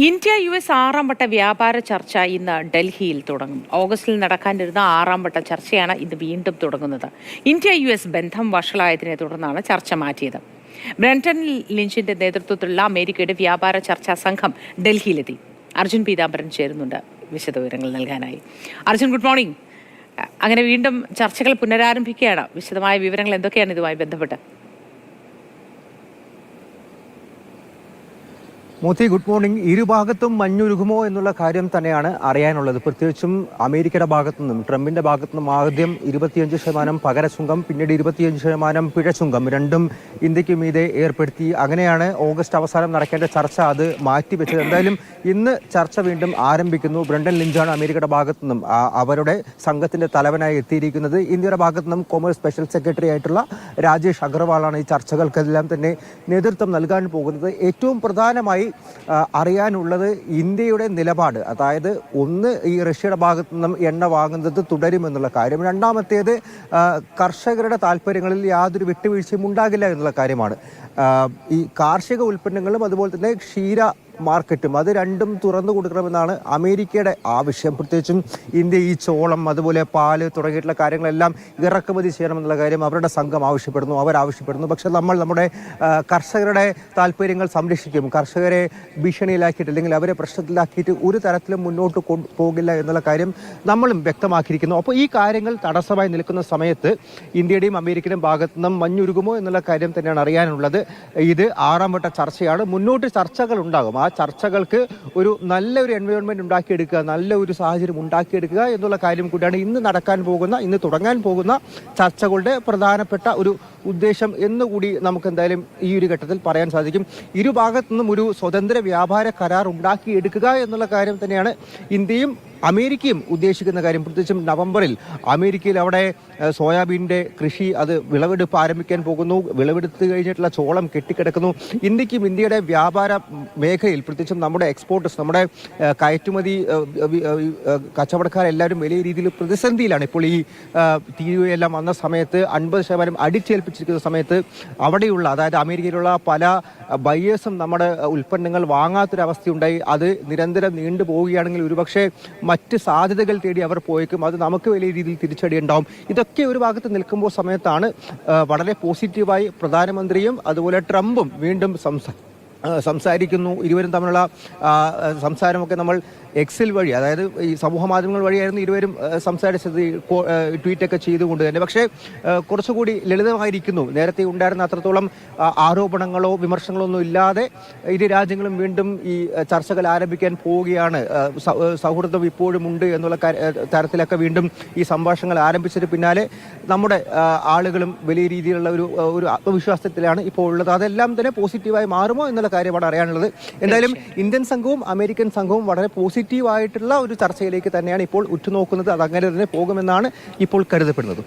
India U S ആറാം വട്ട വ്യാപാര ചർച്ച ഇന്ന് ഡൽഹിയിൽ തുടങ്ങും. ഓഗസ്റ്റിൽ നടക്കാനിരുന്ന ആറാം വട്ട ചർച്ചയാണ് ഇന്ന് വീണ്ടും തുടങ്ങുന്നത്. ഇന്ത്യ യു എസ് ബന്ധം വഷളായതിനെ തുടർന്നാണ് ചർച്ച മാറ്റിയത്. ബ്രണ്ടൻ ലിഞ്ചിന്റെ നേതൃത്വത്തിലുള്ള അമേരിക്കയുടെ വ്യാപാര ചർച്ചാ സംഘം ഡൽഹിയിലെത്തി. അർജുൻ പീതാംബരൻ ചേരുന്നുണ്ട് വിശദവിവരങ്ങൾ നൽകാനായി. Arjun, good morning. അങ്ങനെ വീണ്ടും ചർച്ചകൾ പുനരാരംഭിക്കുകയാണ്. വിശദമായ വിവരങ്ങൾ എന്തൊക്കെയാണ് ഇതുമായി ബന്ധപ്പെട്ട്? Moti, good morning. ഇരുഭാഗത്തും മഞ്ഞുരുകുമോ എന്നുള്ള കാര്യം തന്നെയാണ് അറിയാനുള്ളത്. പ്രത്യേകിച്ചും അമേരിക്കയുടെ ഭാഗത്തു നിന്നും ട്രംപിന്റെ ഭാഗത്തു നിന്നും ആദ്യം 25% പകരച്ചുങ്കം, പിന്നീട് 25% പിഴച്ചുങ്കം രണ്ടും ഇന്ത്യക്ക് മീതെ ഏർപ്പെടുത്തി. അങ്ങനെയാണ് ഓഗസ്റ്റ് അവസാനം നടക്കേണ്ട ചർച്ച അത് മാറ്റിവെച്ചത്. എന്തായാലും ഇന്ന് ചർച്ച വീണ്ടും ആരംഭിക്കുന്നു. ബ്രണ്ടൻ ലിഞ്ചാണ് അമേരിക്കയുടെ ഭാഗത്തു നിന്നും അവരുടെ സംഘത്തിന്റെ തലവനായി എത്തിയിരിക്കുന്നത്. ഇന്ത്യയുടെ ഭാഗത്തു നിന്നും കൊമേഴ്സ് സ്പെഷ്യൽ സെക്രട്ടറി ആയിട്ടുള്ള രാജേഷ് അഗർവാളാണ് ഈ ചർച്ചകൾക്കെല്ലാം തന്നെ നേതൃത്വം നൽകാൻ പോകുന്നത്. ഏറ്റവും പ്രധാനമായി അറിയാനുള്ളത് ഇന്ത്യയുടെ നിലപാട്. അതായത് ഒന്ന്, ഈ റഷ്യയുടെ ഭാഗത്തു നിന്നും എണ്ണ വാങ്ങുന്നത് തുടരുമെന്നുള്ള കാര്യം. രണ്ടാമത്തേത്, കർഷകരുടെ താല്പര്യങ്ങളിൽ യാതൊരു വിട്ടുവീഴ്ചയും ഉണ്ടാകില്ല എന്നുള്ള കാര്യമാണ്. ഈ കാർഷിക ഉൽപ്പന്നങ്ങളും അതുപോലെ തന്നെ ക്ഷീര മാർക്കറ്റും അത് രണ്ടും തുറന്നു കൊടുക്കണമെന്നാണ് അമേരിക്കയുടെ ആവശ്യം. പ്രത്യേകിച്ചും ഇന്ത്യ ഈ ചോളം, അതുപോലെ പാല് തുടങ്ങിയിട്ടുള്ള കാര്യങ്ങളെല്ലാം ഇറക്കുമതി ചെയ്യണമെന്നുള്ള കാര്യം അവരുടെ സംഘം അവരാവശ്യപ്പെടുന്നു. പക്ഷെ നമ്മൾ നമ്മുടെ കർഷകരുടെ താല്പര്യങ്ങൾ സംരക്ഷിക്കും, കർഷകരെ ഭീഷണിയിലാക്കിയിട്ട് അല്ലെങ്കിൽ അവരെ പ്രശ്നത്തിലാക്കിയിട്ട് ഒരു തരത്തിലും മുന്നോട്ട് പോകില്ല എന്നുള്ള കാര്യം നമ്മളും വ്യക്തമാക്കിയിരിക്കുന്നു. അപ്പോൾ ഈ കാര്യങ്ങൾ തടസ്സമായി നിൽക്കുന്ന സമയത്ത് ഇന്ത്യയുടെയും അമേരിക്കയുടെയും ഭാഗത്തു നിന്നും മഞ്ഞുരുകുമോ എന്നുള്ള കാര്യം തന്നെയാണ് അറിയാനുള്ളത്. ഇത് ആറാം വട്ട ചർച്ചയാണ്. മുന്നോട്ട് ചർച്ചകൾ ഉണ്ടാകും. ആ ചർച്ചകൾക്ക് ഒരു നല്ലൊരു എൻവയോൺമെന്റ് ഉണ്ടാക്കിയെടുക്കുക, നല്ല ഒരു സാഹചര്യം ഉണ്ടാക്കിയെടുക്കുക എന്നുള്ള കാര്യം കൂടിയാണ് ഇന്ന് തുടങ്ങാൻ പോകുന്ന ചർച്ചകളുടെ പ്രധാനപ്പെട്ട ഒരു ഉദ്ദേശം എന്നുകൂടി നമുക്ക് എന്തായാലും ഈ ഒരു ഘട്ടത്തിൽ പറയാൻ സാധിക്കും. ഇരുഭാഗത്തു നിന്നും ഒരു സ്വതന്ത്ര വ്യാപാര കരാർ ഉണ്ടാക്കിയെടുക്കുക എന്നുള്ള കാര്യം തന്നെയാണ് ഇന്ത്യയും അമേരിക്കയും ഉദ്ദേശിക്കുന്ന കാര്യം. പ്രത്യേകിച്ചും നവംബറിൽ അമേരിക്കയിൽ അവിടെ സോയാബീനിന്റെ കൃഷി അത് വിളവെടുപ്പ് ആരംഭിക്കാൻ പോകുന്നു. വിളവെടുത്ത് കഴിഞ്ഞിട്ടുള്ള ചോളം കെട്ടിക്കിടക്കുന്നു. ഇന്ത്യക്കും ഇന്ത്യയുടെ വ്യാപാര മേഖലയിൽ പ്രത്യേകിച്ചും നമ്മുടെ എക്സ്പോർട്ടേഴ്സ്, നമ്മുടെ കയറ്റുമതി കച്ചവടക്കാരെല്ലാവരും വലിയ രീതിയിൽ പ്രതിസന്ധിയിലാണ്. ഇപ്പോൾ ഈ തീരുവയെല്ലാം വന്ന സമയത്ത് 50% അടിച്ചേൽപ്പിച്ചിരിക്കുന്ന സമയത്ത് അവിടെയുള്ള, അതായത് അമേരിക്കയിലുള്ള പല ബയേഴ്സും നമ്മുടെ ഉൽപ്പന്നങ്ങൾ വാങ്ങാത്തൊരവസ്ഥയുണ്ടായി. അത് നിരന്തരം നീണ്ടുപോവുകയാണെങ്കിൽ ഒരുപക്ഷെ മറ്റ് സാധ്യതകൾ തേടി അവർ പോയേക്കും. അത് നമുക്ക് വലിയ രീതിയിൽ തിരിച്ചടി ഉണ്ടാവും. ഇതൊക്കെ ഒരു ഭാഗത്ത് നിൽക്കുമ്പോൾ സമയത്താണ് വളരെ പോസിറ്റീവായി പ്രധാനമന്ത്രിയും അതുപോലെ ട്രംപും വീണ്ടും സംസാരിക്കുന്നു. ഇരുവരും തമ്മിലുള്ള സംസാരമൊക്കെ നമ്മൾ എക്സിൽ വഴി, അതായത് ഈ സമൂഹ മാധ്യമങ്ങൾ വഴിയായിരുന്നു ഇരുവരും സംസാരിച്ചത്, ട്വീറ്റൊക്കെ ചെയ്തുകൊണ്ട് തന്നെ. പക്ഷേ കുറച്ചുകൂടി ലളിതമായിരിക്കുന്നു. നേരത്തെ ഉണ്ടായിരുന്ന അത്രത്തോളം ആരോപണങ്ങളോ വിമർശനങ്ങളോ ഒന്നും ഇല്ലാതെ ഇരു രാജ്യങ്ങളും വീണ്ടും ഈ ചർച്ചകൾ ആരംഭിക്കാൻ പോവുകയാണ്. സൗഹൃദം ഇപ്പോഴും ഉണ്ട് എന്നുള്ള തരത്തിലൊക്കെ വീണ്ടും ഈ സംഭാഷണങ്ങൾ ആരംഭിച്ചതിന് പിന്നാലെ നമ്മുടെ ആളുകളും വലിയ രീതിയിലുള്ള ഒരു ആത്മവിശ്വാസത്തിലാണ് ഇപ്പോൾ ഉള്ളത്. അതെല്ലാം തന്നെ പോസിറ്റീവായി മാറുമോ എന്നുള്ള കാര്യമാണ് അറിയാനുള്ളത്. എന്തായാലും ഇന്ത്യൻ സംഘവും അമേരിക്കൻ സംഘവും വളരെ പോസിറ്റീവായിട്ടുള്ള ഒരു ചർച്ചയിലേക്ക് തന്നെയാണ് ഇപ്പോൾ ഉറ്റുനോക്കുന്നത്. അത് അങ്ങനെ തന്നെ പോകുമെന്നാണ് ഇപ്പോൾ കരുതപ്പെടുന്നത്.